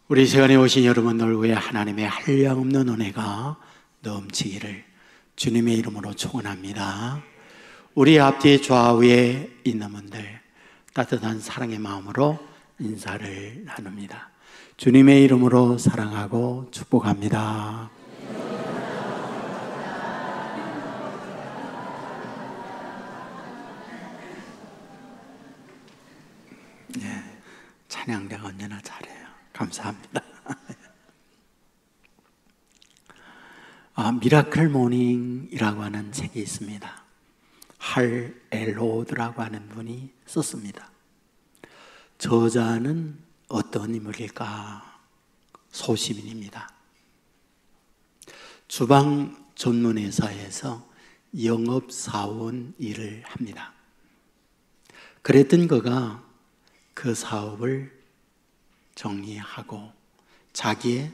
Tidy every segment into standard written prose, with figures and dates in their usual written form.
우리 시간에 오신 여러분들 위해 하나님의 한량없는 은혜가 넘치기를 주님의 이름으로 축원합니다. 우리 앞뒤 좌우에 있는 분들 따뜻한 사랑의 마음으로 인사를 나눕니다. 주님의 이름으로 사랑하고 축복합니다. 네, 찬양대가 언제나 잘해요. 감사합니다. 미라클 모닝이라고 하는 책이 있습니다. 할 엘로드라고 하는 분이 썼습니다. 저자는 어떤 인물일까? 소시민입니다. 주방 전문회사에서 영업사원 일을 합니다. 그랬던 그가 그 사업을 정리하고 자기의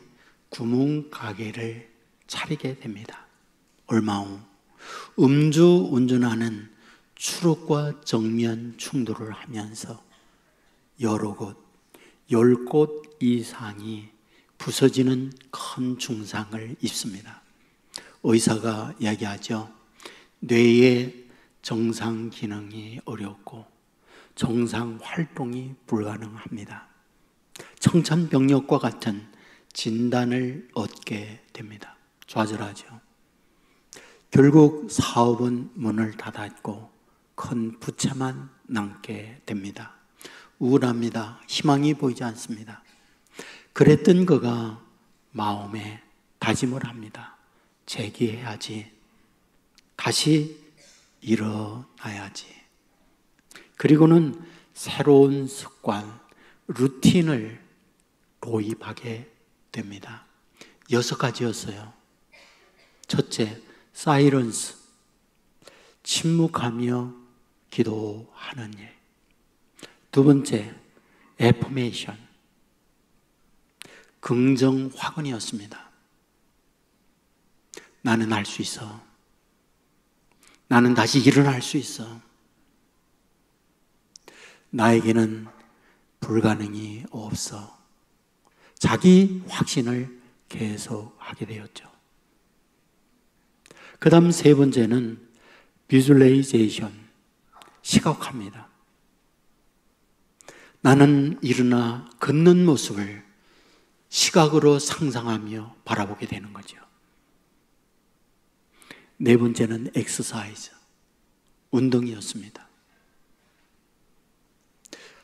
구멍가게를 차리게 됩니다. 얼마 후 음주 운전하는 추락과 정면 충돌을 하면서 여러 곳, 10곳 이상이 부서지는 큰 중상을 입습니다. 의사가 이야기하죠. 뇌의 정상 기능이 어렵고 정상 활동이 불가능합니다. 청천벽력과 같은 진단을 얻게 됩니다. 좌절하죠. 결국 사업은 문을 닫았고 큰 부채만 남게 됩니다. 우울합니다. 희망이 보이지 않습니다. 그랬던 그가 마음에 다짐을 합니다. 재기해야지. 다시 일어나야지. 그리고는 새로운 습관, 루틴을 도입하게 됩니다. 6가지였어요. 첫째, 사이런스, 침묵하며 기도하는 일. 두 번째, 애포메이션, 긍정 확언이었습니다. 나는 할 수 있어. 나는 다시 일어날 수 있어. 나에게는 불가능이 없어. 자기 확신을 계속하게 되었죠. 그 다음 세 번째는 비주얼라이제이션, 시각화입니다. 나는 일어나 걷는 모습을 시각으로 상상하며 바라보게 되는 거죠. 네 번째는 엑서사이즈, 운동이었습니다.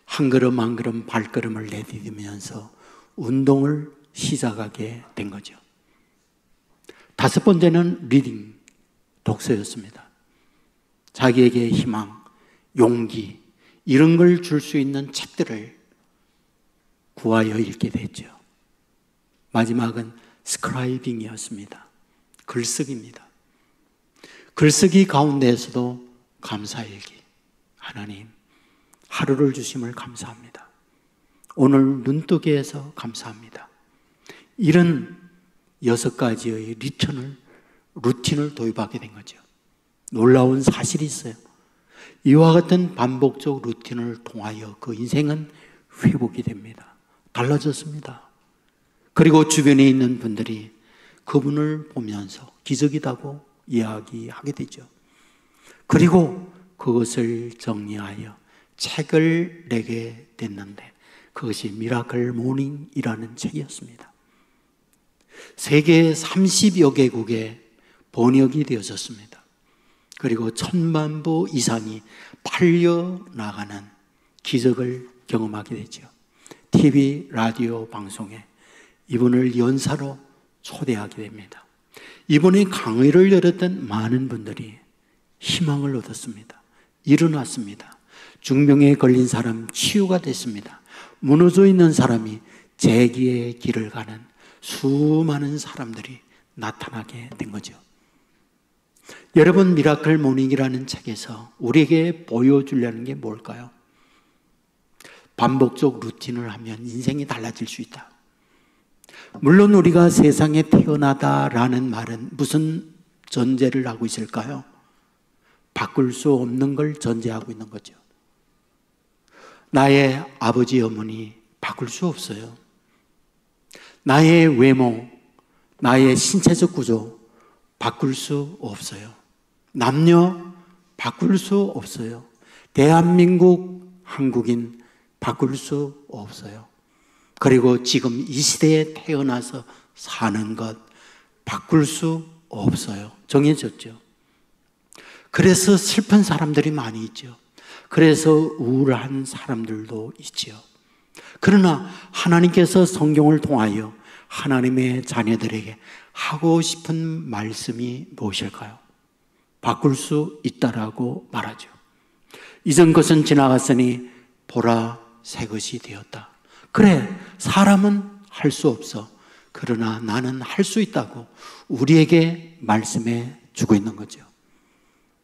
한 걸음 한 걸음 발걸음을 내디디면서 운동을 시작하게 된 거죠. 다섯 번째는 리딩, 독서였습니다. 자기에게 희망, 용기 이런 걸 줄 수 있는 책들을 구하여 읽게 됐죠. 마지막은 스크라이빙이었습니다. 글쓰기입니다. 글쓰기 가운데에서도 감사일기. 하나님, 하루를 주심을 감사합니다. 오늘 눈뜨게 해서 감사합니다. 이런 6가지의 루틴을 도입하게 된 거죠. 놀라운 사실이 있어요. 이와 같은 반복적 루틴을 통하여 그 인생은 회복이 됩니다. 달라졌습니다. 그리고 주변에 있는 분들이 그분을 보면서 기적이다고 이야기하게 되죠. 그리고 그것을 정리하여 책을 내게 됐는데 그것이 미라클 모닝이라는 책이었습니다. 세계 30여 개국에 번역이 되어졌습니다. 그리고 10,000만 부 이상이 팔려나가는 기적을 경험하게 되죠. TV, 라디오 방송에 이분을 연사로 초대하게 됩니다. 이분이 강의를 열었던 많은 분들이 희망을 얻었습니다. 일어났습니다. 중병에 걸린 사람 치유가 됐습니다. 무너져 있는 사람이 재기의 길을 가는 수많은 사람들이 나타나게 된 거죠. 여러분, 미라클 모닝이라는 책에서 우리에게 보여주려는 게 뭘까요? 반복적 루틴을 하면 인생이 달라질 수 있다. 물론 우리가 세상에 태어나다라는 말은 무슨 전제를 하고 있을까요? 바꿀 수 없는 걸 전제하고 있는 거죠. 나의 아버지 어머니 바꿀 수 없어요. 나의 외모, 나의 신체적 구조 바꿀 수 없어요. 남녀 바꿀 수 없어요. 대한민국, 한국인 바꿀 수 없어요. 그리고 지금 이 시대에 태어나서 사는 것 바꿀 수 없어요. 정해졌죠. 그래서 슬픈 사람들이 많이 있죠. 그래서 우울한 사람들도 있죠. 그러나 하나님께서 성경을 통하여 하나님의 자녀들에게 하고 싶은 말씀이 무엇일까요? 바꿀 수 있다라고 말하죠. 이전 것은 지나갔으니 보라 새 것이 되었다. 그래, 사람은 할 수 없어. 그러나 나는 할 수 있다고 우리에게 말씀해 주고 있는 거죠.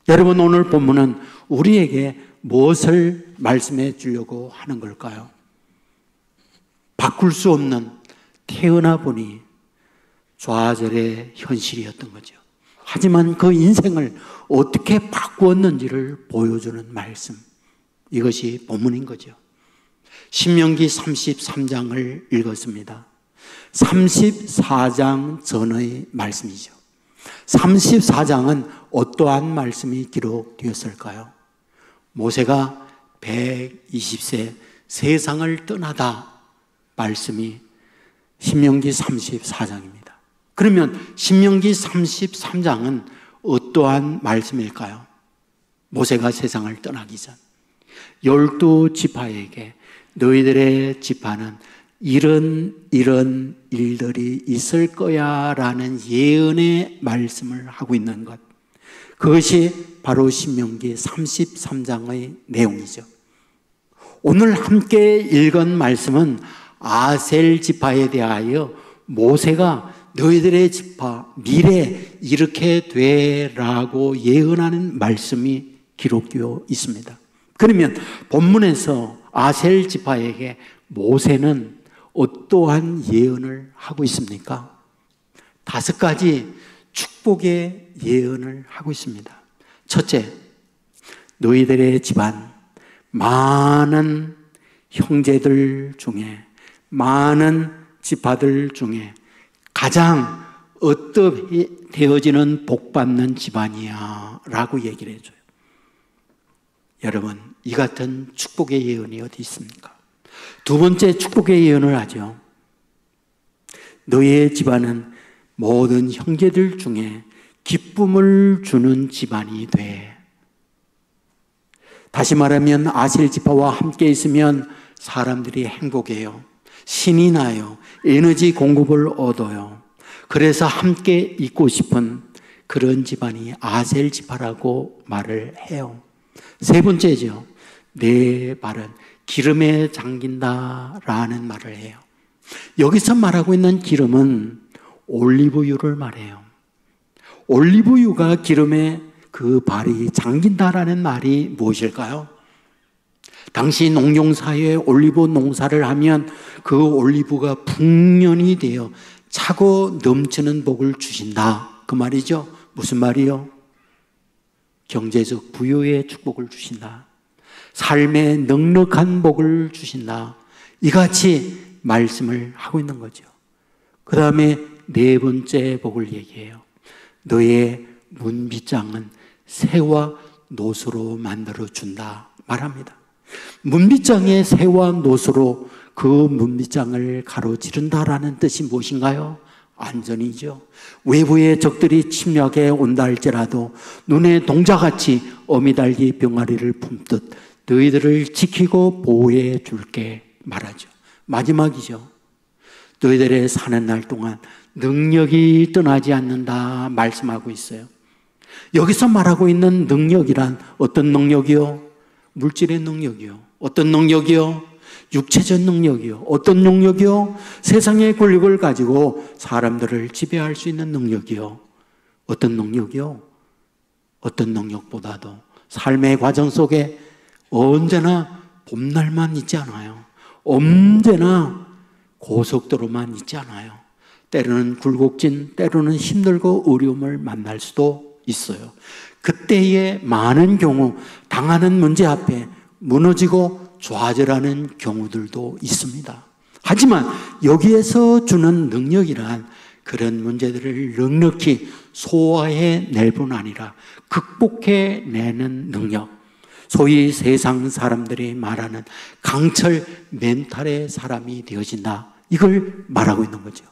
여러분, 오늘 본문은 우리에게 무엇을 말씀해 주려고 하는 걸까요? 바꿀 수 없는 태어나 보니 좌절의 현실이었던 거죠. 하지만 그 인생을 어떻게 바꾸었는지를 보여주는 말씀, 이것이 본문인 거죠. 신명기 33장을 읽었습니다. 34장 전의 말씀이죠. 34장은 어떠한 말씀이 기록되었을까요? 모세가 120세 세상을 떠나다 말씀이 신명기 34장입니다. 그러면 신명기 33장은 어떠한 말씀일까요? 모세가 세상을 떠나기 전 12지파에게 너희들의 지파는 이런 일들이 있을 거야 라는 예언의 말씀을 하고 있는 것, 그것이 바로 신명기 33장의 내용이죠. 오늘 함께 읽은 말씀은 아셀 지파에 대하여 모세가 너희들의 지파 미래 이렇게 되라고 예언하는 말씀이 기록되어 있습니다. 그러면 본문에서 아셀 지파에게 모세는 어떠한 예언을 하고 있습니까? 5가지 축복의 예언을 하고 있습니다. 첫째, 너희들의 집안 많은 형제들 중에, 많은 지파들 중에 가장 어떻게 되어지는 복받는 집안이야 라고 얘기를 해줘요. 여러분, 이 같은 축복의 예언이 어디 있습니까? 두 번째 축복의 예언을 하죠. 너희의 집안은 모든 형제들 중에 기쁨을 주는 집안이 돼. 다시 말하면 아셀 지파와 함께 있으면 사람들이 행복해요. 신이 나요. 에너지 공급을 얻어요. 그래서 함께 있고 싶은 그런 집안이 아셀 지파라고 말을 해요. 세 번째죠. 내 발은 기름에 잠긴다라는 말을 해요. 여기서 말하고 있는 기름은 올리브유를 말해요. 올리브유가 기름에 그 발이 잠긴다라는 말이 무엇일까요? 당시 농경사회에 올리브 농사를 하면 그 올리브가 풍년이 되어 차고 넘치는 복을 주신다, 그 말이죠. 무슨 말이요? 경제적 부여의 축복을 주신다. 삶의 넉넉한 복을 주신다. 이같이 말씀을 하고 있는 거죠. 그 다음에 네 번째 복을 얘기해요. 너의 문빗장은 새와 노수로 만들어준다 말합니다. 문빗장에 새와 노수로 그 문빗장을 가로지른다라는 뜻이 무엇인가요? 안전이죠. 외부의 적들이 침략해 온다 할지라도 눈에 동자같이 어미달기 병아리를 품듯 너희들을 지키고 보호해 줄게 말하죠. 마지막이죠. 너희들의 사는 날 동안 능력이 떠나지 않는다 말씀하고 있어요. 여기서 말하고 있는 능력이란 어떤 능력이요? 물질의 능력이요. 어떤 능력이요? 육체적 능력이요. 어떤 능력이요? 세상의 권력을 가지고 사람들을 지배할 수 있는 능력이요. 어떤 능력이요? 어떤 능력보다도 삶의 과정 속에 언제나 봄날만 있지 않아요. 언제나 고속도로만 있지 않아요. 때로는 굴곡진, 때로는 힘들고 어려움을 만날 수도 있어요. 그때의 많은 경우 당하는 문제 앞에 무너지고 좌절하는 경우들도 있습니다. 하지만 여기에서 주는 능력이란 그런 문제들을 넉넉히 소화해낼 뿐 아니라 극복해내는 능력, 소위 세상 사람들이 말하는 강철 멘탈의 사람이 되어진다, 이걸 말하고 있는 거죠.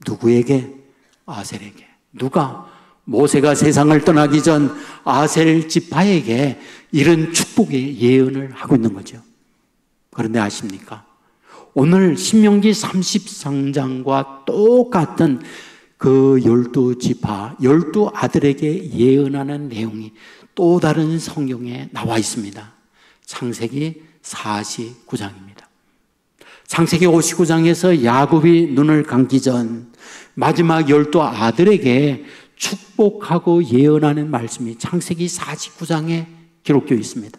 누구에게? 아셀에게. 누가? 모세가 세상을 떠나기 전 아셀 지파에게 이런 축복의 예언을 하고 있는 거죠. 그런데 아십니까? 오늘 신명기 33장과 똑같은 그 12지파, 12아들에게 예언하는 내용이 또 다른 성경에 나와 있습니다. 창세기 49장입니다. 창세기 59장에서 야곱이 눈을 감기 전 마지막 12아들에게 축복하고 예언하는 말씀이 창세기 49장에 기록되어 있습니다.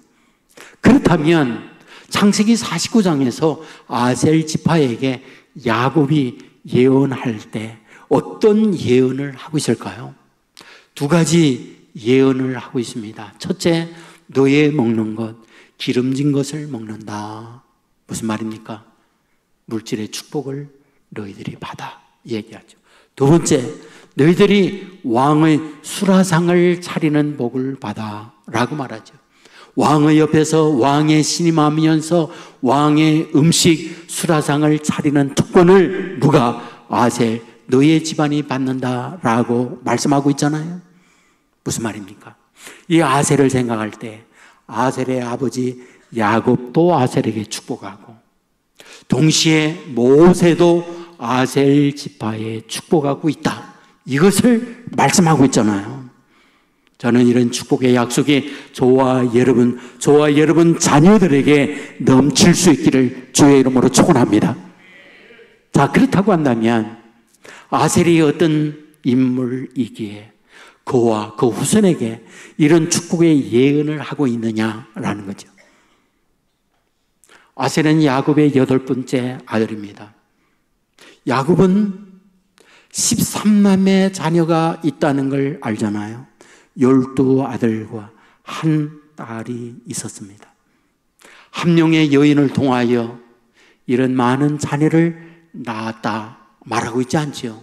그렇다면 창세기 49장에서 아셀 지파에게 야곱이 예언할 때 어떤 예언을 하고 있을까요? 두 가지 예언을 하고 있습니다. 첫째, 너의 먹는 것, 기름진 것을 먹는다. 무슨 말입니까? 물질의 축복을 너희들이 받아 얘기하죠. 두 번째, 너희들이 왕의 수라상을 차리는 복을 받아 라고 말하죠. 왕의 옆에서 왕의 신임하면서 왕의 음식 수라상을 차리는 특권을 누가? 아셀, 너의 집안이 받는다라고 말씀하고 있잖아요. 무슨 말입니까? 이 아셀을 생각할 때 아셀의 아버지 야곱도 아셀에게 축복하고 동시에 모세도 아셀 지파에 축복하고 있다, 이것을 말씀하고 있잖아요. 저는 이런 축복의 약속이 저와 여러분 자녀들에게 넘칠 수 있기를 주의 이름으로 축원합니다. 자, 그렇다고 한다면 아셀이 어떤 인물이기에 그와 그 후손에게 이런 축복의 예언을 하고 있느냐라는 거죠. 아셀은 야곱의 8번째 아들입니다. 야곱은 13남의 자녀가 있다는 걸 알잖아요. 12아들과 한 딸이 있었습니다. 한 명의 여인을 통하여 이런 많은 자녀를 낳았다 말하고 있지 않지요.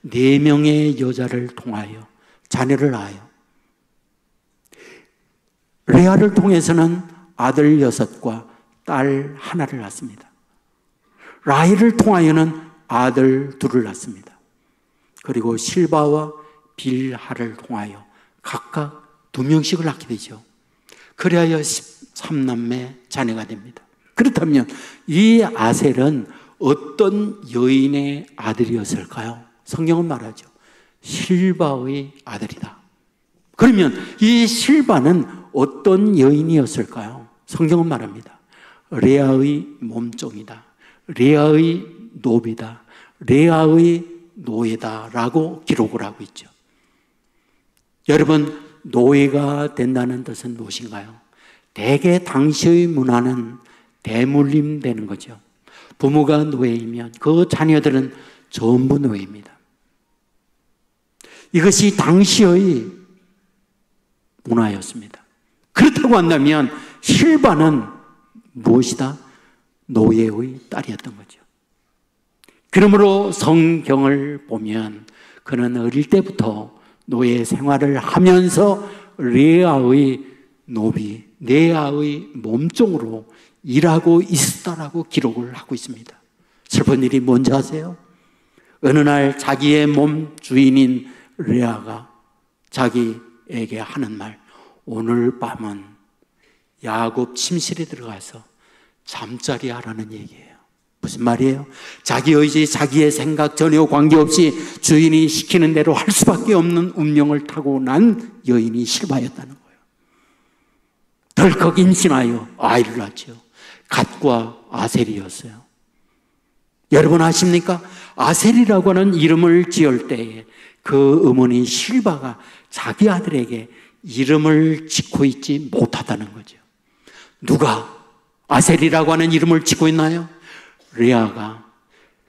4명의 여자를 통하여 자녀를 낳아요. 레아를 통해서는 아들 6과 딸 1를 낳습니다. 라헬을 통하여는 아들 2를 낳습니다. 그리고 실바와 빌하를 통하여 각각 2명씩을 낳게 되죠. 그리하여 13남매 자녀가 됩니다. 그렇다면 이 아셀은 어떤 여인의 아들이었을까요? 성경은 말하죠. 실바의 아들이다. 그러면 이 실바는 어떤 여인이었을까요? 성경은 말합니다. 레아의 몸종이다, 레아의 노비다, 레아의 노예다라고 기록을 하고 있죠. 여러분, 노예가 된다는 뜻은 무엇인가요? 대개 당시의 문화는 대물림 되는 거죠. 부모가 노예이면 그 자녀들은 전부 노예입니다. 이것이 당시의 문화였습니다. 그렇다고 한다면 실바는 무엇이다? 노예의 딸이었던 거죠. 그러므로 성경을 보면 그는 어릴 때부터 노예 생활을 하면서 레아의 노비, 레아의 몸종으로 일하고 있었다라고 기록을 하고 있습니다. 슬픈 일이 뭔지 아세요? 어느 날 자기의 몸 주인인 레아가 자기에게 하는 말, 오늘 밤은 야곱 침실에 들어가서 잠자리 하라는 얘기예요. 무슨 말이에요? 자기 의지, 자기의 생각 전혀 관계없이 주인이 시키는 대로 할 수밖에 없는 운명을 타고 난 여인이 실바였다는 거예요. 덜컥 임신하여 아이를 낳죠. 갓과 아셀이었어요. 여러분 아십니까? 아셀이라고 하는 이름을 지을 때에 그 어머니 실바가 자기 아들에게 이름을 짓고 있지 못하다는 거죠. 누가 아셀이라고 하는 이름을 짓고 있나요? 레아가,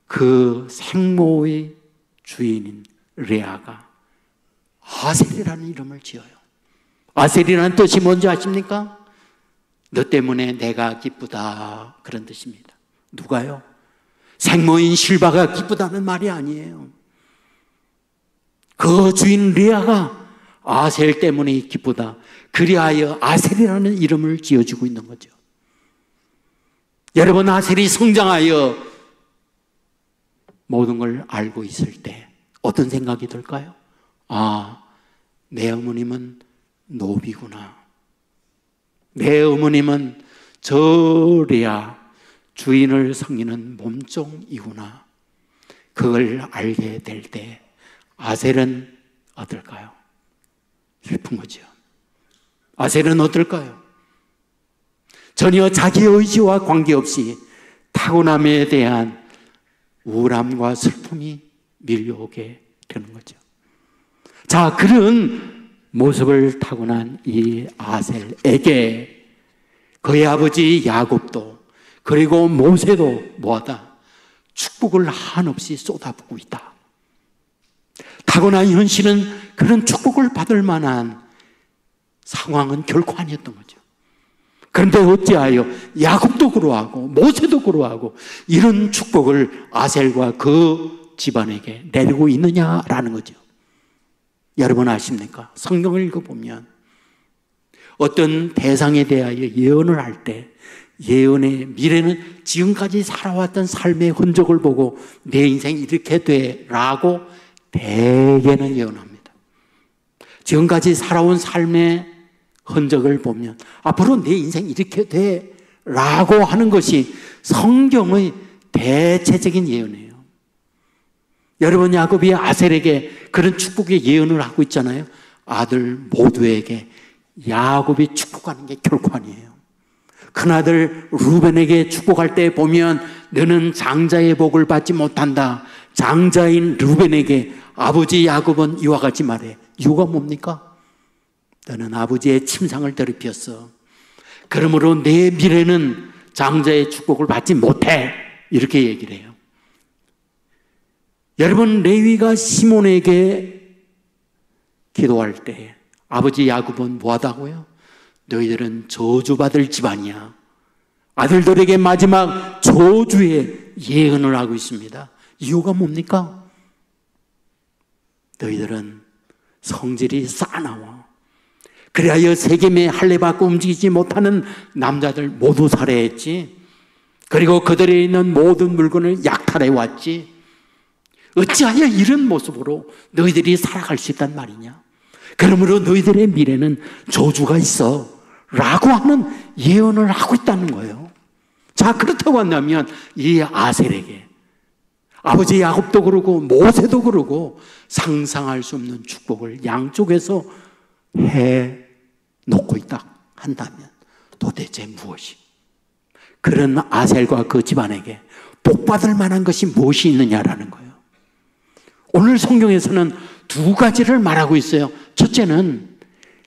그 생모의 주인인 레아가 아셀이라는 이름을 지어요. 아셀이라는 뜻이 뭔지 아십니까? 너 때문에 내가 기쁘다, 그런 뜻입니다. 누가요? 생모인 실바가 기쁘다는 말이 아니에요. 그 주인 레아가 아셀 때문에 기쁘다. 그리하여 아셀이라는 이름을 지어주고 있는 거죠. 여러분, 아셀이 성장하여 모든 걸 알고 있을 때 어떤 생각이 들까요? 아, 내 어머님은 노비구나. 내 어머님은 저 레아 주인을 섬기는 몸종이구나. 그걸 알게 될 때 아셀은 어떨까요? 슬픈 거죠. 아셀은 어떨까요? 전혀 자기 의지와 관계없이 타고남에 대한 우울함과 슬픔이 밀려오게 되는 거죠. 자, 그런 모습을 타고난 이 아셀에게 그의 아버지 야곱도 그리고 모세도 뭐하다? 축복을 한없이 쏟아붓고 있다. 타고난 현실은 그런 축복을 받을 만한 상황은 결코 아니었던 거죠. 그런데 어찌하여 야곱도 그러하고 모세도 그러하고 이런 축복을 아셀과 그 집안에게 내리고 있느냐라는 거죠. 여러분 아십니까? 성경을 읽어보면 어떤 대상에 대하여 예언을 할 때 예언의 미래는 지금까지 살아왔던 삶의 흔적을 보고 내 인생이 이렇게 돼 라고 대개는 예언합니다. 지금까지 살아온 삶의 흔적을 보면 앞으로 내 인생이 이렇게 돼 라고 하는 것이 성경의 대체적인 예언이에요. 여러분, 야곱이 아셀에게 그런 축복의 예언을 하고 있잖아요. 아들 모두에게 야곱이 축복하는 게 결코 아니에요. 큰아들 루벤에게 축복할 때 보면 너는 장자의 복을 받지 못한다. 장자인 루벤에게 아버지 야곱은 이와 같이 말해. 이유가 뭡니까? 너는 아버지의 침상을 더럽혔어. 그러므로 내 미래는 장자의 축복을 받지 못해. 이렇게 얘기를 해요. 여러분, 레위가 시몬에게 기도할 때 아버지 야곱은 뭐하다고요? 너희들은 저주받을 집안이야. 아들들에게 마지막 저주의 예언을 하고 있습니다. 이유가 뭡니까? 너희들은 성질이 싸나워. 그래야 세겜에 할례받고 움직이지 못하는 남자들 모두 살해했지. 그리고 그들에 있는 모든 물건을 약탈해왔지. 어찌하여 이런 모습으로 너희들이 살아갈 수 있단 말이냐? 그러므로 너희들의 미래는 저주가 있어 라고 하는 예언을 하고 있다는 거예요. 자, 그렇다고 한다면 이 아셀에게 아버지 야곱도 그러고 모세도 그러고 상상할 수 없는 축복을 양쪽에서 해놓고 있다 한다면 도대체 무엇이, 그런 아셀과 그 집안에게 복받을 만한 것이 무엇이 있느냐라는 거예요. 오늘 성경에서는 두 가지를 말하고 있어요. 첫째는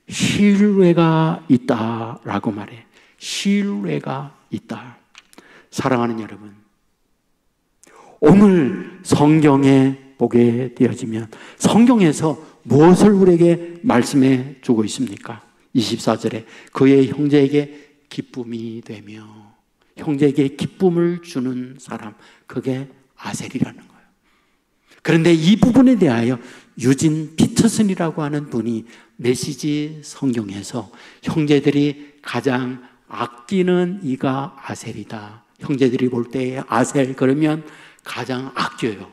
신뢰가 있다라고 말해. 신뢰가 있다. 사랑하는 여러분, 오늘 성경에 보게 되어지면 성경에서 무엇을 우리에게 말씀해 주고 있습니까? 24절에 그의 형제에게 기쁨이 되며, 형제에게 기쁨을 주는 사람, 그게 아셀이라는 거예요. 그런데 이 부분에 대하여 유진 피터슨이라고 하는 분이 메시지 성경에서 형제들이 가장 아끼는 이가 아셀이다. 형제들이 볼 때 아셀 그러면 가장 아껴요.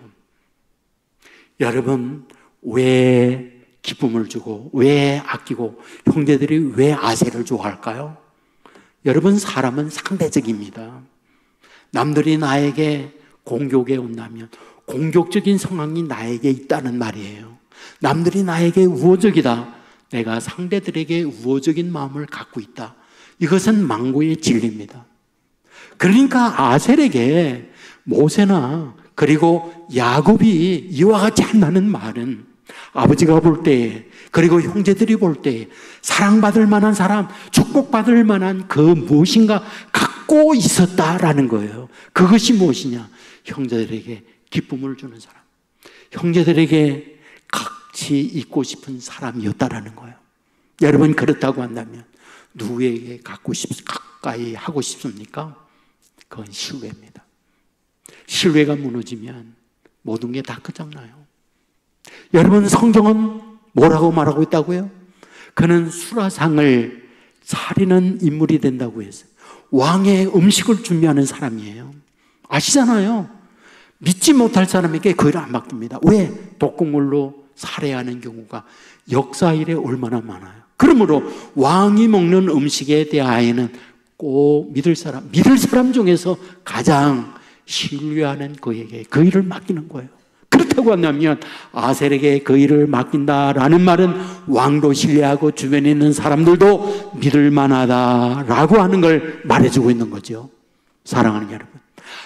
여러분, 왜 기쁨을 주고 왜 아끼고 형제들이 왜 아셀을 좋아할까요? 여러분, 사람은 상대적입니다. 남들이 나에게 공격에 온다면 공격적인 상황이 나에게 있다는 말이에요. 남들이 나에게 우호적이다. 내가 상대들에게 우호적인 마음을 갖고 있다. 이것은 망고의 진리입니다. 그러니까 아셀에게 모세나 그리고 야곱이 이와 같이 한다는 말은 아버지가 볼 때, 그리고 형제들이 볼 때 사랑받을 만한 사람, 축복받을 만한 그 무엇인가 갖고 있었다라는 거예요. 그것이 무엇이냐? 형제들에게 기쁨을 주는 사람, 형제들에게 같이 있고 싶은 사람이었다라는 거예요. 여러분, 그렇다고 한다면 누구에게 가까이 하고 싶습니까? 그건 신뢰입니다. 신뢰가 무너지면 모든 게 다 끝장나요. 여러분, 성경은 뭐라고 말하고 있다고요? 그는 수라상을 차리는 인물이 된다고 했어요. 왕의 음식을 준비하는 사람이에요. 아시잖아요. 믿지 못할 사람에게 그 일을 안 맡깁니다. 왜? 독극물로 살해하는 경우가 역사 일에 얼마나 많아요. 그러므로 왕이 먹는 음식에 대하여는 꼭 믿을 사람 중에서 가장 신뢰하는 그에게 그 일을 맡기는 거예요. 그렇다고 한다면 아셀에게 그 일을 맡긴다라는 말은 왕도 신뢰하고 주변에 있는 사람들도 믿을 만하다라고 하는 걸 말해주고 있는 거죠. 사랑하는 여러분,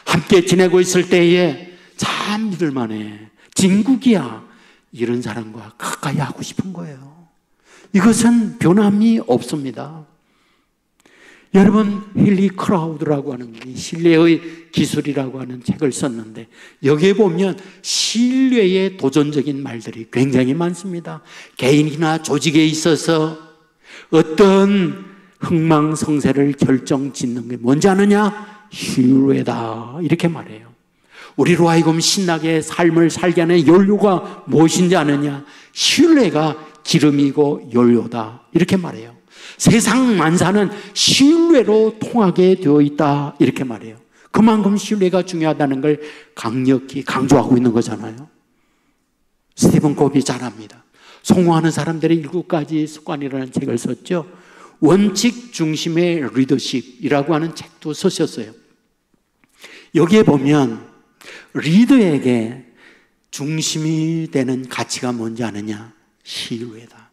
함께 지내고 있을 때에 참 믿을 만해, 진국이야, 이런 사람과 가까이 하고 싶은 거예요. 이것은 변함이 없습니다. 여러분, 힐리 크라우드라고 하는 분이 신뢰의 기술이라고 하는 책을 썼는데 여기에 보면 신뢰의 도전적인 말들이 굉장히 많습니다. 개인이나 조직에 있어서 어떤 흥망성쇠를 결정짓는 게 뭔지 아느냐? 신뢰다, 이렇게 말해요. 우리로 하여금 신나게 삶을 살게 하는 연료가 무엇인지 아느냐? 신뢰가 기름이고 연료다, 이렇게 말해요. 세상 만사는 신뢰로 통하게 되어 있다, 이렇게 말해요. 그만큼 신뢰가 중요하다는 걸 강력히 강조하고 있는 거잖아요. 스티븐 코비 잘 압니다. 성공하는 사람들의 7가지 습관이라는 책을 썼죠. 원칙 중심의 리더십이라고 하는 책도 쓰셨어요. 여기에 보면 리더에게 중심이 되는 가치가 뭔지 아느냐? 신뢰다.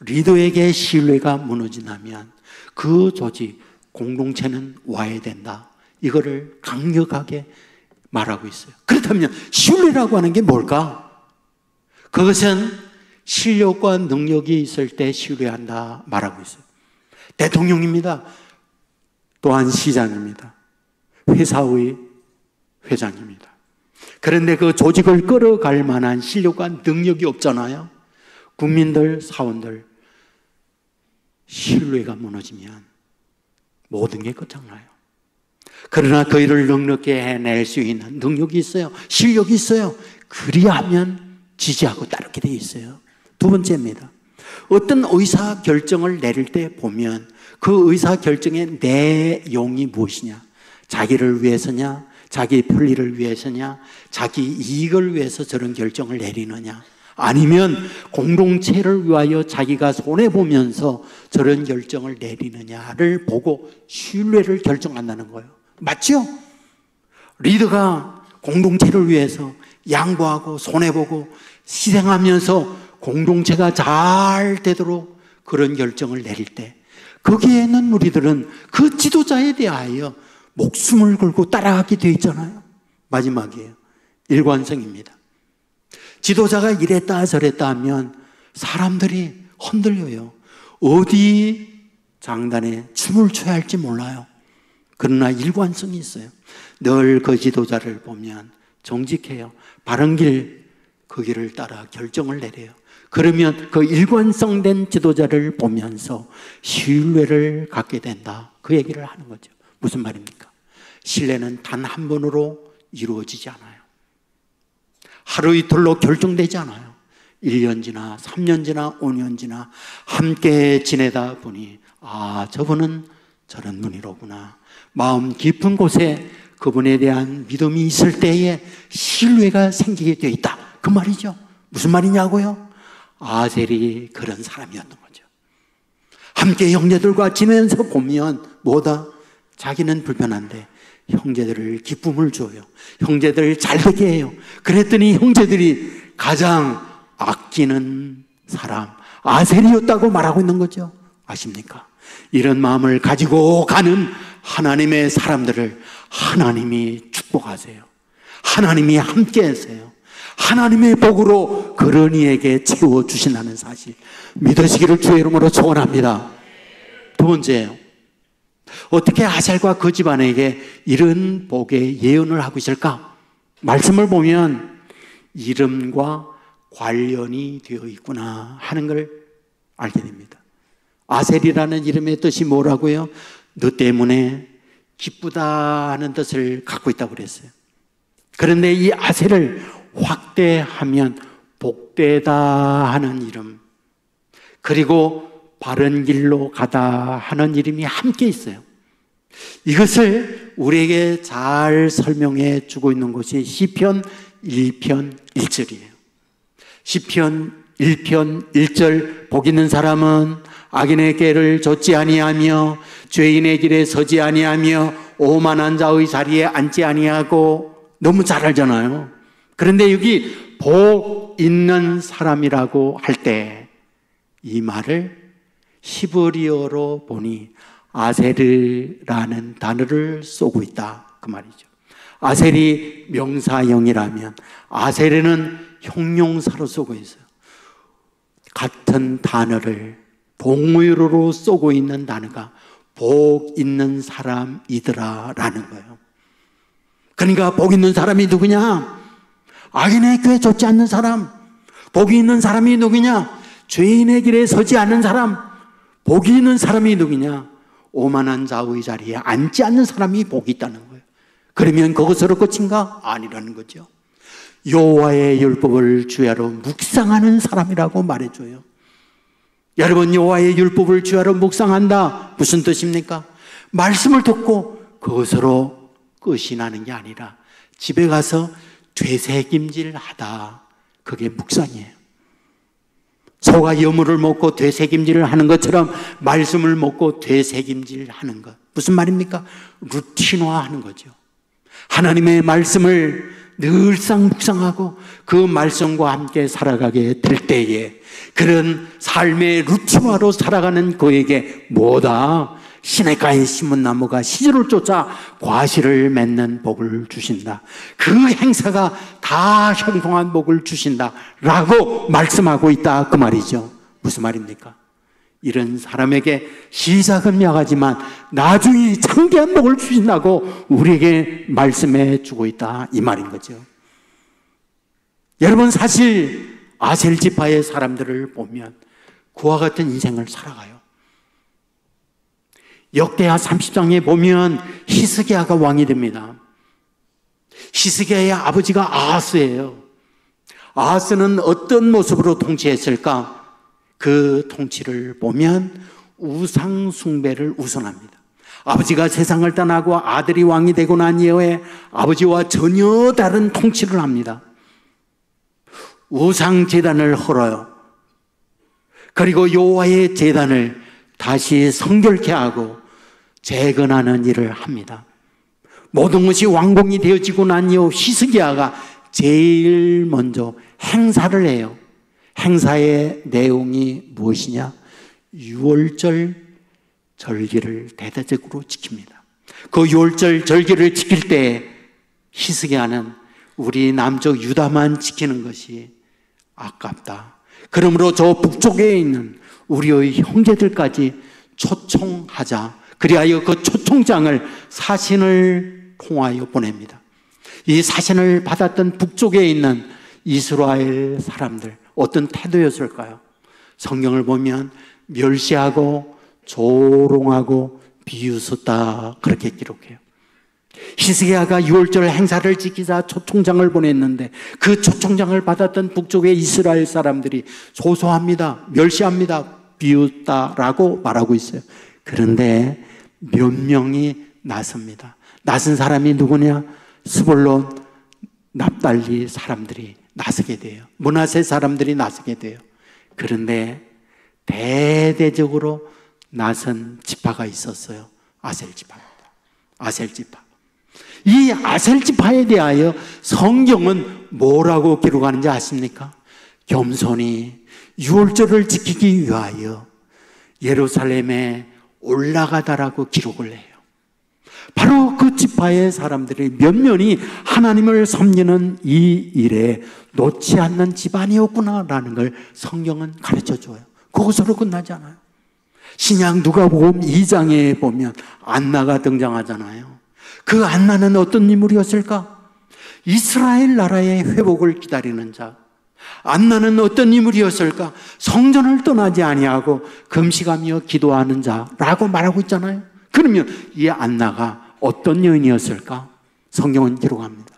리더에게 신뢰가 무너진다면 그 조직, 공동체는 와해된다. 이거를 강력하게 말하고 있어요. 그렇다면 신뢰라고 하는 게 뭘까? 그것은 실력과 능력이 있을 때 신뢰한다 말하고 있어요. 대통령입니다. 또한 시장입니다. 회사의 회장입니다. 그런데 그 조직을 끌어갈 만한 실력과 능력이 없잖아요. 국민들, 사원들, 신뢰가 무너지면 모든 게 끝장나요. 그러나 그 일을 넉넉히 해낼 수 있는 능력이 있어요. 실력이 있어요. 그리하면 지지하고 따르게 되어 있어요. 두 번째입니다. 어떤 의사 결정을 내릴 때 보면 그 의사 결정의 내용이 무엇이냐? 자기를 위해서냐? 자기 편리를 위해서냐? 자기 이익을 위해서 저런 결정을 내리느냐? 아니면 공동체를 위하여 자기가 손해보면서 저런 결정을 내리느냐를 보고 신뢰를 결정한다는 거예요. 맞죠? 리더가 공동체를 위해서 양보하고 손해보고 희생하면서 공동체가 잘 되도록 그런 결정을 내릴 때 거기에 있는 무리들은 그 지도자에 대하여 목숨을 걸고 따라가게 되어 있잖아요. 마지막이에요. 일관성입니다. 지도자가 이랬다 저랬다 하면 사람들이 흔들려요. 어디 장단에 춤을 춰야 할지 몰라요. 그러나 일관성이 있어요. 늘 그 지도자를 보면 정직해요. 바른 길, 그 길을 따라 결정을 내려요. 그러면 그 일관성된 지도자를 보면서 신뢰를 갖게 된다, 그 얘기를 하는 거죠. 무슨 말입니까? 신뢰는 단 한 번으로 이루어지지 않아요. 하루 이틀로 결정되지 않아요. 1년 지나 3년 지나 5년 지나 함께 지내다 보니 아, 저분은 저런 분이로구나. 마음 깊은 곳에 그분에 대한 믿음이 있을 때에 신뢰가 생기게 되어 있다, 그 말이죠. 무슨 말이냐고요? 아셀이 그런 사람이었던 거죠. 함께 형제들과 지내면서 보면 뭐다? 자기는 불편한데 형제들을 기쁨을 줘요. 형제들을 잘되게 해요. 그랬더니 형제들이 가장 아끼는 사람 아셀이었다고 말하고 있는 거죠. 아십니까? 이런 마음을 가지고 가는 하나님의 사람들을 하나님이 축복하세요. 하나님이 함께 하세요. 하나님의 복으로 그런 이에게 채워주신다는 사실 믿으시기를 주의 이름으로 축원합니다. 두 번째예요. 어떻게 아셀과 그 집안에게 이런 복의 예언을 하고 있을까? 말씀을 보면 이름과 관련이 되어 있구나 하는 걸 알게 됩니다. 아셀이라는 이름의 뜻이 뭐라고요? 너 때문에 기쁘다 하는 뜻을 갖고 있다고 그랬어요. 그런데 이 아셀을 확대하면 복되다 하는 이름, 그리고 바른 길로 가다 하는 이름이 함께 있어요. 이것을 우리에게 잘 설명해 주고 있는 것이 시편 1편 1절이에요. 시편 1편 1절, 복 있는 사람은 악인의 꾀를 좇지 아니하며 죄인의 길에 서지 아니하며 오만한 자의 자리에 앉지 아니하고, 너무 잘 알잖아요. 그런데 여기 복 있는 사람이라고 할 때 이 말을 히브리어로 보니 아세르라는 단어를 쏘고 있다, 그 말이죠. 아셀이 명사형이라면 아세르는 형용사로 쓰고 있어요. 같은 단어를 동의어로 쏘고 있는 단어가 복 있는 사람이더라 라는 거예요. 그러니까 복 있는 사람이 누구냐? 악인의 꾀에 좇지 않는 사람. 복이 있는 사람이 누구냐? 죄인의 길에 서지 않는 사람. 복이 있는 사람이 누구냐? 오만한 자의 자리에 앉지 않는 사람이 복이 있다는 거예요. 그러면 그것으로 끝인가? 아니라는 거죠. 여호와의 율법을 주야로 묵상하는 사람이라고 말해줘요. 여러분, 여호와의 율법을 주야로 묵상한다, 무슨 뜻입니까? 말씀을 듣고 그것으로 끝이 나는 게 아니라 집에 가서 되새김질하다, 그게 묵상이에요. 소가 여물을 먹고 되새김질을 하는 것처럼 말씀을 먹고 되새김질하는 것, 무슨 말입니까? 루틴화하는 거죠. 하나님의 말씀을 늘상 묵상하고 그 말씀과 함께 살아가게 될 때에 그런 삶의 루틴화로 살아가는 그에게 뭐다? 시냇가에 심은 나무가 시절을 쫓아 과실을 맺는 복을 주신다. 그 행사가 다 형통한 복을 주신다 라고 말씀하고 있다, 그 말이죠. 무슨 말입니까? 이런 사람에게 시작은 약하지만 나중에 장대한 복을 주신다고 우리에게 말씀해 주고 있다, 이 말인 거죠. 여러분, 사실 아셀 지파의 사람들을 보면 그와 같은 인생을 살아가요. 역대하 30장에 보면 히스기야가 왕이 됩니다. 히스기야의 아버지가 아하스예요. 아하스는 어떤 모습으로 통치했을까? 그 통치를 보면 우상 숭배를 우선합니다. 아버지가 세상을 떠나고 아들이 왕이 되고 난 이후에 아버지와 전혀 다른 통치를 합니다. 우상 제단을 헐어요. 그리고 여호와의 제단을 다시 성결케 하고 재건하는 일을 합니다. 모든 것이 완공이 되어지고 난 이후 히스기야가 제일 먼저 행사를 해요. 행사의 내용이 무엇이냐? 유월절 절기를 대대적으로 지킵니다. 그 유월절 절기를 지킬 때 히스기야는 우리 남쪽 유다만 지키는 것이 아깝다. 그러므로 저 북쪽에 있는 우리의 형제들까지 초청하자. 그리하여 그 초청장을 사신을 통하여 보냅니다. 이 사신을 받았던 북쪽에 있는 이스라엘 사람들, 어떤 태도였을까요? 성경을 보면 멸시하고 조롱하고 비웃었다, 그렇게 기록해요. 히스기야가 유월절 행사를 지키자 초청장을 보냈는데 그 초청장을 받았던 북쪽의 이스라엘 사람들이 소소합니다, 멸시합니다, 비웃다라고 말하고 있어요. 그런데 몇 명이 나섭니다. 나선 사람이 누구냐? 스불론, 납달리 사람들이 나서게 돼요. 므낫세 사람들이 나서게 돼요. 그런데 대대적으로 나선 지파가 있었어요. 아셀 지파입니다. 아셀 지파. 이 아셀 지파에 대하여 성경은 뭐라고 기록하는지 아십니까? 겸손히 유월절을 지키기 위하여 예루살렘에 올라가다라고 기록을 해요. 바로 그 지파의 사람들이 몇몇이 하나님을 섬기는 이 일에 놓지 않는 집안이었구나라는 걸 성경은 가르쳐줘요. 그것으로 끝나지 않아요. 신약 누가복음 2장에 보면 안나가 등장하잖아요. 그 안나는 어떤 인물이었을까? 이스라엘 나라의 회복을 기다리는 자. 안나는 어떤 인물이었을까? 성전을 떠나지 아니하고 금식하며 기도하는 자라고 말하고 있잖아요. 그러면 이 안나가 어떤 여인이었을까? 성경은 기록합니다.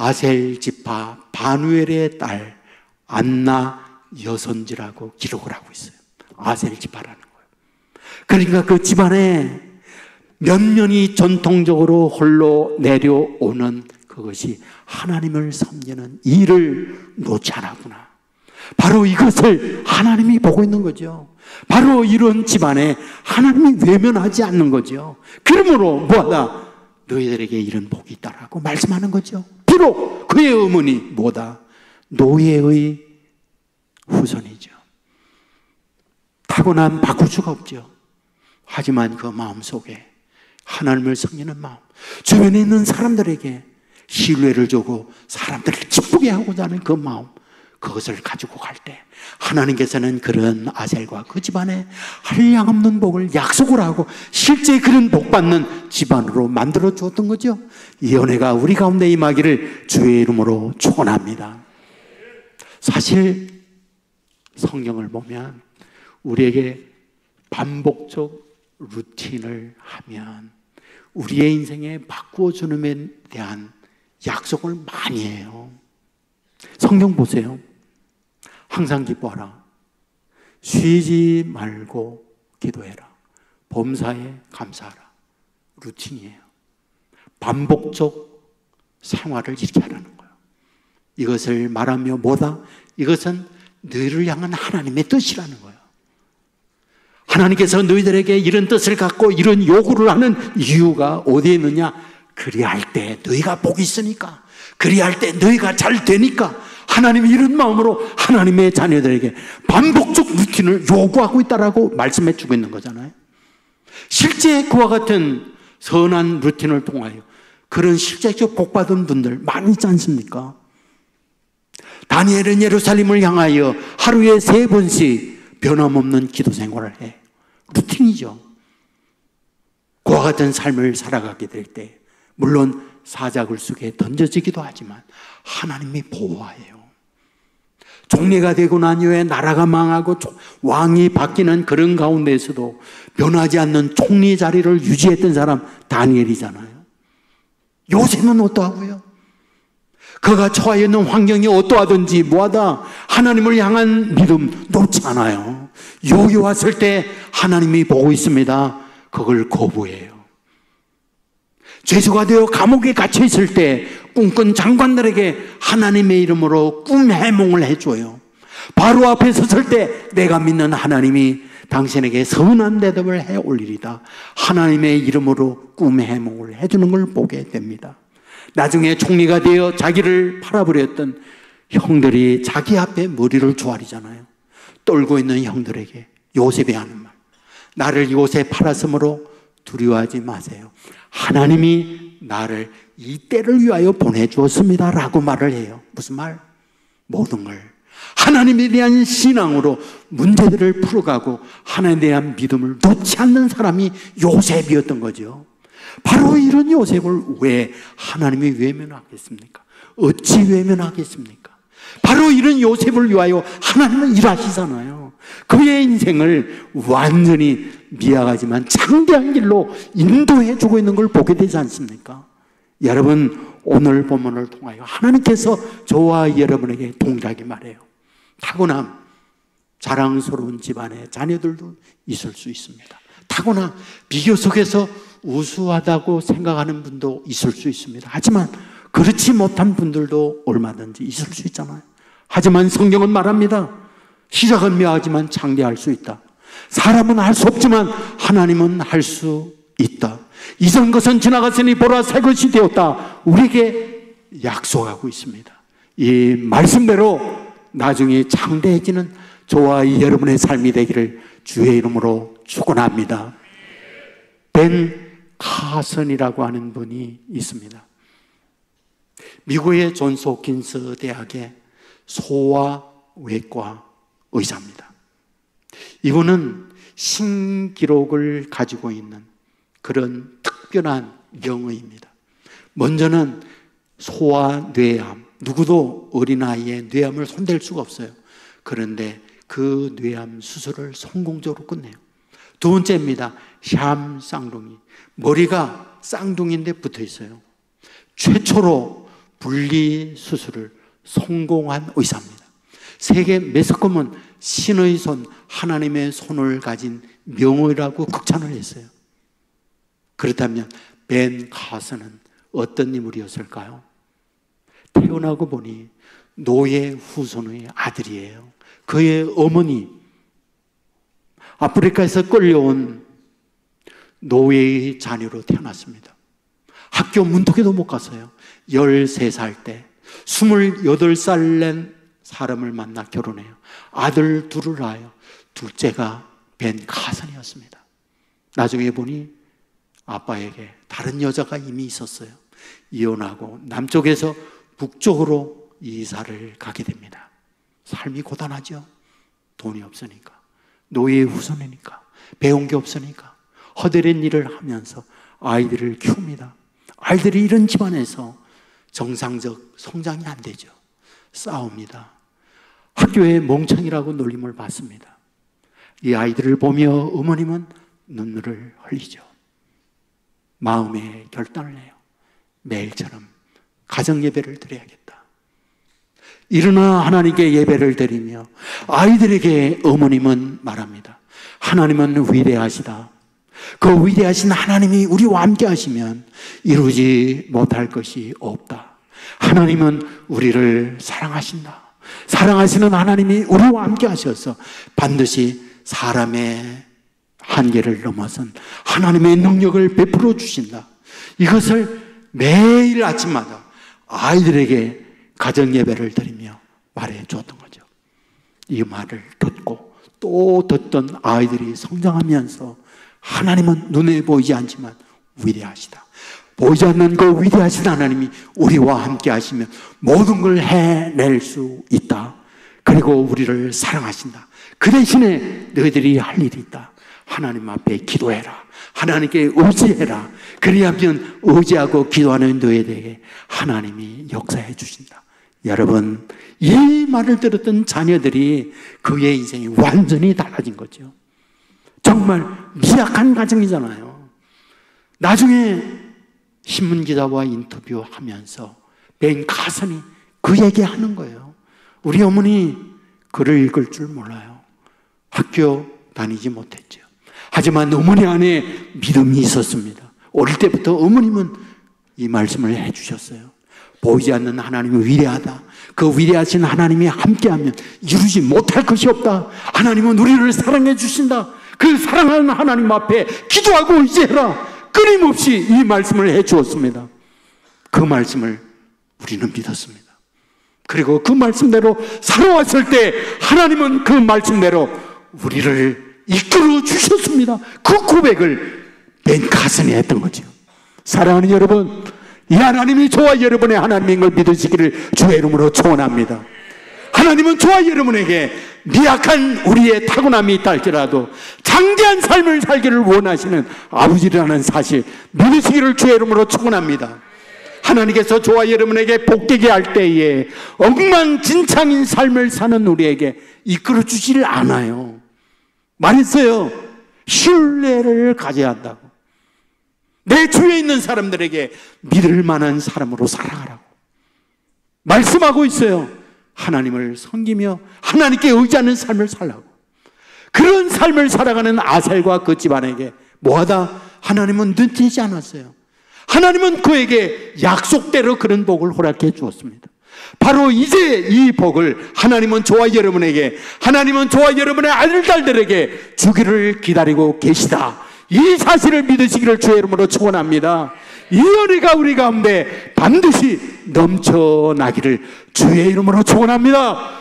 아셀 지파 바누엘의 딸 안나 여선지라고 기록을 하고 있어요. 아셀 지파라는 거예요. 그러니까 그 집안에 몇 년이 전통적으로 홀로 내려오는 그것이 하나님을 섬기는 일을 놓지 않았구나. 바로 이것을 하나님이 보고 있는 거죠. 바로 이런 집안에 하나님이 외면하지 않는 거죠. 그러므로 뭐하다? 너희들에게 이런 복이 있다라고 말씀하는 거죠. 비록 그의 어머니 뭐다? 노예의 후손이죠. 타고난 바꿀 수가 없죠. 하지만 그 마음속에 하나님을 섬기는 마음, 주변에 있는 사람들에게 신뢰를 주고 사람들을 기쁘게 하고자 하는 그 마음, 그것을 가지고 갈 때 하나님께서는 그런 아셀과 그 집안에 한량없는 복을 약속을 하고 실제 그런 복받는 집안으로 만들어 주었던 거죠. 이 은혜가 우리 가운데 임하기를 주의 이름으로 축원합니다. 사실 성경을 보면 우리에게 반복적 루틴을 하면 우리의 인생에 바꾸어 주는 데 대한 약속을 많이 해요. 성경 보세요. 항상 기뻐하라. 쉬지 말고 기도해라. 범사에 감사하라. 루틴이에요. 반복적 생활을 이렇게 하라는 거예요. 이것을 말하며 뭐다? 이것은 너희를 향한 하나님의 뜻이라는 거예요. 하나님께서 너희들에게 이런 뜻을 갖고 이런 요구를 하는 이유가 어디에 있느냐? 그리할 때 너희가 복이 있으니까, 그리할 때 너희가 잘 되니까 하나님이 이런 마음으로 하나님의 자녀들에게 반복적 루틴을 요구하고 있다라고 말씀해 주고 있는 거잖아요. 실제 그와 같은 선한 루틴을 통하여 그런 실제적 복받은 분들 많이 있지 않습니까? 다니엘은 예루살렘을 향하여 하루에 3번씩 변함없는 기도 생활을 해. 루틴이죠. 그와 같은 삶을 살아가게 될 때 물론 사자굴 속에 던져지기도 하지만 하나님이 보호하여요. 종례가 되고 난 이후에 나라가 망하고 왕이 바뀌는 그런 가운데에서도 변하지 않는 총리 자리를 유지했던 사람 다니엘이잖아요. 요셉은 어떠하고요? 그가 처해 있는 환경이 어떠하든지 뭐하다 하나님을 향한 믿음 놓지 않아요. 여기 왔을 때 하나님이 보고 있습니다. 그걸 거부해요. 죄수가 되어 감옥에 갇혀 있을 때 꿈꾼 장관들에게 하나님의 이름으로 꿈 해몽을 해줘요. 바로 앞에 섰을 때 내가 믿는 하나님이 당신에게 선한 대답을 해 올리리다. 하나님의 이름으로 꿈 해몽을 해주는 걸 보게 됩니다. 나중에 총리가 되어 자기를 팔아버렸던 형들이 자기 앞에 머리를 조아리잖아요. 떨고 있는 형들에게 요셉이 하는 말, 나를 요셉 팔았으므로 두려워하지 마세요. 하나님이 나를 이 때를 위하여 보내주었습니다 라고 말을 해요. 무슨 말? 모든 걸 하나님에 대한 신앙으로 문제들을 풀어가고 하나님에 대한 믿음을 놓지 않는 사람이 요셉이었던 거죠. 바로 이런 요셉을 왜 하나님이 외면하겠습니까? 어찌 외면하겠습니까? 바로 이런 요셉을 위하여 하나님은 일하시잖아요. 그의 인생을 완전히 미약하지만 창대한 길로 인도해 주고 있는 걸 보게 되지 않습니까? 여러분, 오늘 본문을 통하여 하나님께서 저와 여러분에게 동일하게 말해요. 타고난 자랑스러운 집안의 자녀들도 있을 수 있습니다. 타고난 비교 속에서 우수하다고 생각하는 분도 있을 수 있습니다. 하지만 그렇지 못한 분들도 얼마든지 있을 수 있잖아요. 하지만 성경은 말합니다. 시작은 묘하지만 창대할 수 있다. 사람은 할 수 없지만 하나님은 할 수 있다. 이전 것은 지나갔으니 보라 새 것이 되었다. 우리에게 약속하고 있습니다. 이 말씀대로 나중에 창대해지는 저와 여러분의 삶이 되기를 주의 이름으로 축원합니다. 벤 카슨이라고 하는 분이 있습니다. 미국의 존스 홉킨스 대학의 소아외과 의사입니다. 이분은 신기록을 가지고 있는 그런 특별한 명의입니다. 먼저는 소아뇌암, 누구도 어린아이의 뇌암을 손댈 수가 없어요. 그런데 그 뇌암 수술을 성공적으로 끝내요. 두 번째입니다. 샴 쌍둥이, 머리가 쌍둥이인데 붙어 있어요. 최초로 분리 수술을 성공한 의사입니다. 세계 매스컴은 신의 손, 하나님의 손을 가진 명의라고 극찬을 했어요. 그렇다면 벤 카슨은 어떤 인물이었을까요? 태어나고 보니 노예 후손의 아들이에요. 그의 어머니 아프리카에서 끌려온 노예의 자녀로 태어났습니다. 학교 문턱에도 못 갔어요. 13살 때 28살 낸 사람을 만나 결혼해요. 아들 둘을 낳아요. 둘째가 벤 카슨이었습니다. 나중에 보니 아빠에게 다른 여자가 이미 있었어요. 이혼하고 남쪽에서 북쪽으로 이사를 가게 됩니다. 삶이 고단하죠. 돈이 없으니까, 노예의 후손이니까, 배운 게 없으니까 허드렛 일을 하면서 아이들을 키웁니다. 아이들이 이런 집안에서 정상적 성장이 안 되죠. 싸웁니다. 학교에 멍청이라고 놀림을 받습니다. 이 아이들을 보며 어머님은 눈물을 흘리죠. 마음의 결단을 해요. 매일처럼 가정 예배를 드려야겠다. 일어나 하나님께 예배를 드리며 아이들에게 어머님은 말합니다. 하나님은 위대하시다. 그 위대하신 하나님이 우리와 함께 하시면 이루지 못할 것이 없다. 하나님은 우리를 사랑하신다. 사랑하시는 하나님이 우리와 함께 하셔서 반드시 사람의 한계를 넘어선 하나님의 능력을 베풀어 주신다. 이것을 매일 아침마다 아이들에게 가정 예배를 드리며 말해 주었던 거죠. 이 말을 듣고 또 듣던 아이들이 성장하면서 하나님은 눈에 보이지 않지만 위대하시다. 보이지 않는 그 위대하신 하나님이 우리와 함께 하시면 모든 걸 해낼 수 있다. 그리고 우리를 사랑하신다. 그 대신에 너희들이 할 일이 있다. 하나님 앞에 기도해라. 하나님께 의지해라. 그리하면 의지하고 기도하는 너희들에게 하나님이 역사해 주신다. 여러분, 이 말을 들었던 자녀들이 그의 인생이 완전히 달라진 거죠. 정말 미약한 가정이잖아요. 나중에 신문기자와 인터뷰하면서 벤 카슨이 그 얘기하는 거예요. 우리 어머니 글을 읽을 줄 몰라요. 학교 다니지 못했죠. 하지만 어머니 안에 믿음이 있었습니다. 어릴 때부터 어머님은 이 말씀을 해주셨어요. 보이지 않는 하나님은 위대하다. 그 위대하신 하나님이 함께하면 이루지 못할 것이 없다. 하나님은 우리를 사랑해 주신다. 그 사랑하는 하나님 앞에 기도하고 의지해라. 끊임없이 이 말씀을 해주었습니다. 그 말씀을 우리는 믿었습니다. 그리고 그 말씀대로 살아왔을 때 하나님은 그 말씀대로 우리를 이끌어 주셨습니다. 그 고백을 벤 카슨이 했던 거죠. 사랑하는 여러분, 이 하나님이 저와 여러분의 하나님인 걸 믿으시기를 주의 이름으로 축원합니다. 하나님은 저와 여러분에게 미약한 우리의 타고남이 있다 할지라도 장대한 삶을 살기를 원하시는 아버지라는 사실 믿으시기를 주의 이름으로 축원합니다. 하나님께서 저와 여러분에게 복되게 할 때에 엉망진창인 삶을 사는 우리에게 이끌어 주질 않아요. 말했어요. 신뢰를 가져야 한다고. 내 주위에 있는 사람들에게 믿을 만한 사람으로 살아가라고 말씀하고 있어요. 하나님을 섬기며 하나님께 의지하는 삶을 살라고. 그런 삶을 살아가는 아셀과 그 집안에게 뭐하다 하나님은 눈치지 않았어요. 하나님은 그에게 약속대로 그런 복을 허락해 주었습니다. 바로 이제 이 복을 하나님은 저와 여러분에게, 하나님은 저와 여러분의 아들, 딸들에게 주기를 기다리고 계시다. 이 사실을 믿으시기를 주의 이름으로 축원합니다. 이 은혜가 우리 가운데 반드시 넘쳐나기를 주의 이름으로 축원합니다.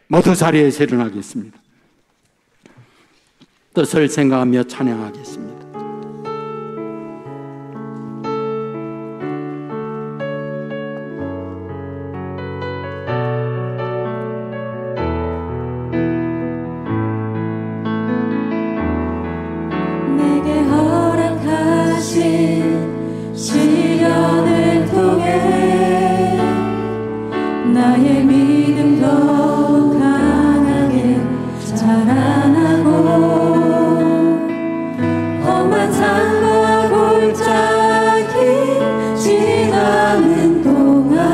모두 자리에서 일어나겠습니다. 뜻을 생각하며 찬양하겠습니다. 시련을 통해 나의 믿음 더 강하게 자라나고 험한 산과 골짜기 지나는 동안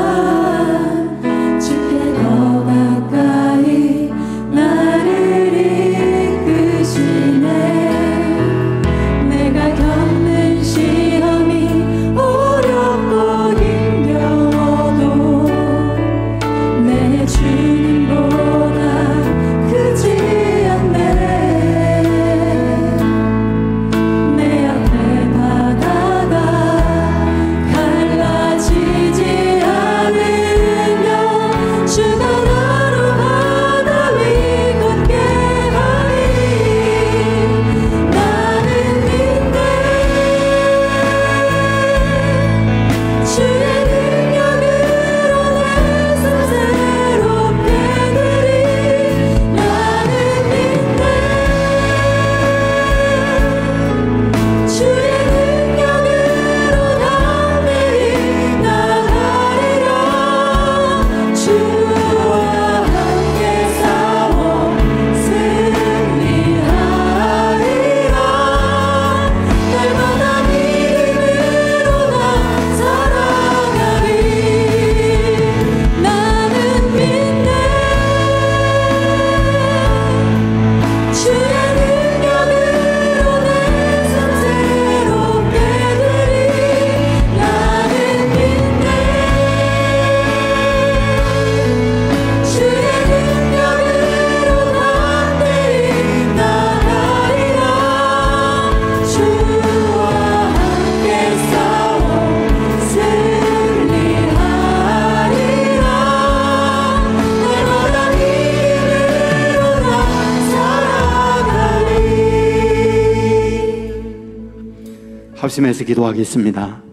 합심해서 기도하겠습니다.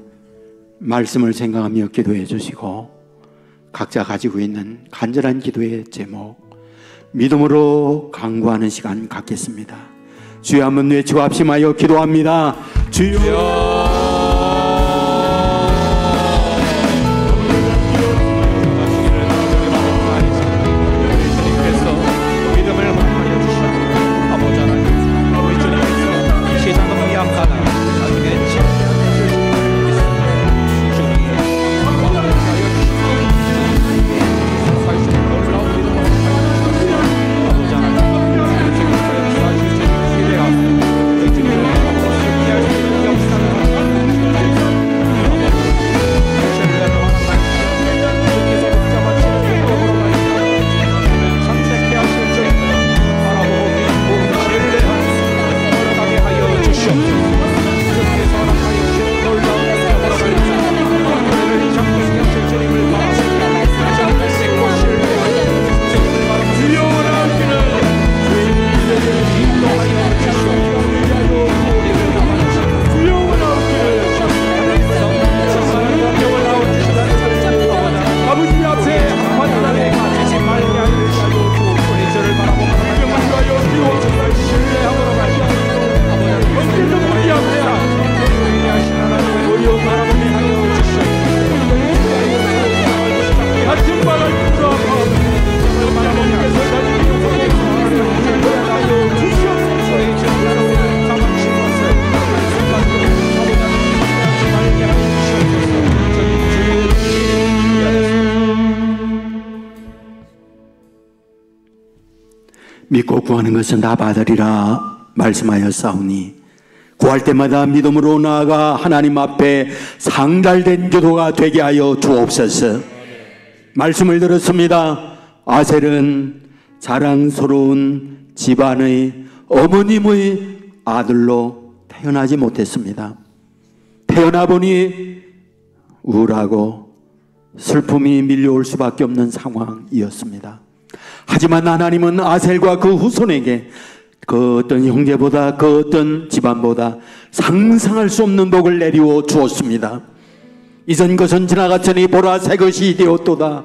말씀을 생각하며 기도해 주시고 각자 가지고 있는 간절한 기도의 제목 믿음으로 강구하는 시간 갖겠습니다. 주여 한번 외치고 합심하여 기도합니다. 주여. 믿고 구하는 것은 다 받으리라 말씀하였사오니 구할 때마다 믿음으로 나아가 하나님 앞에 상달된 기도가 되게 하여 주옵소서. 말씀을 들었습니다. 아셀은 자랑스러운 집안의 어머님의 아들로 태어나지 못했습니다. 태어나 보니 우울하고 슬픔이 밀려올 수밖에 없는 상황이었습니다. 하지만 하나님은 아셀과 그 후손에게 그 어떤 형제보다 그 어떤 집안보다 상상할 수 없는 복을 내리워 주었습니다. 이전 것은 지나갔으니 보라 새 것이 되었도다.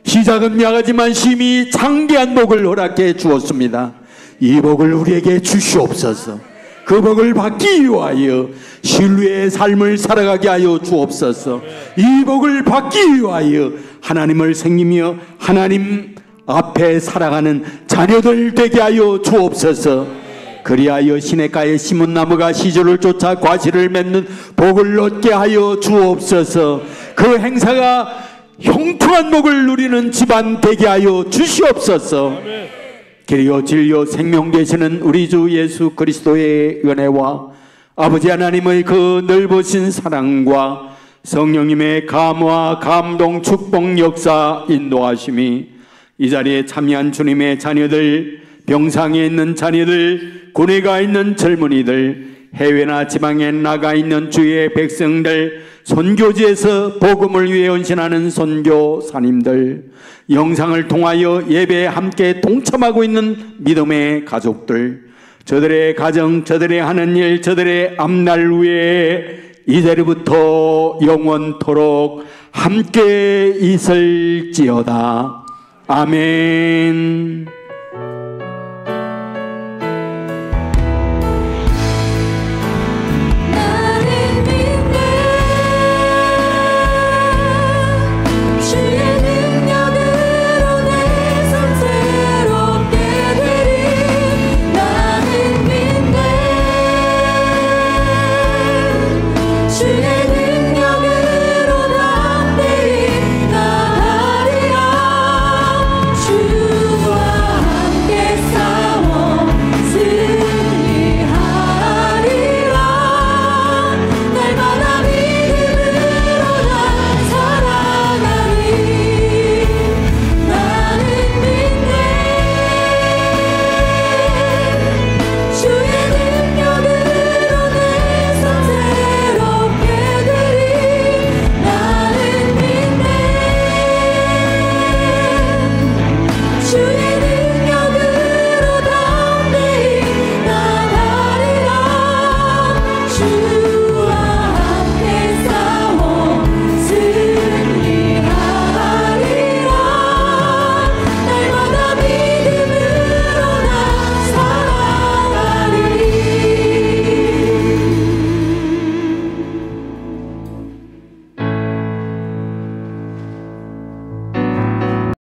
시작은 약하지만 심히 장대한 복을 허락해 주었습니다. 이 복을 우리에게 주시옵소서. 그 복을 받기 위하여 신뢰의 삶을 살아가게 하여 주옵소서. 이 복을 받기 위하여 하나님을 섬기며 하나님 앞에 살아가는 자녀들 되게 하여 주옵소서. 그리하여 시냇가에 심은 나무가 시절을 쫓아 과실을 맺는 복을 얻게 하여 주옵소서. 그 행사가 형통한 복을 누리는 집안 되게 하여 주시옵소서. 그리고 진료 생명 되시는 우리 주 예수 그리스도의 은혜와 아버지 하나님의 그 넓으신 사랑과 성령님의 감화 감동 축복 역사 인도하심이 이 자리에 참여한 주님의 자녀들, 병상에 있는 자녀들, 군에 가 있는 젊은이들, 해외나 지방에 나가 있는 주의 백성들, 선교지에서 복음을 위해 헌신하는 선교사님들, 영상을 통하여 예배에 함께 동참하고 있는 믿음의 가족들, 저들의 가정, 저들의 하는 일, 저들의 앞날 위에 이제부터 영원토록 함께 있을지어다. 아멘.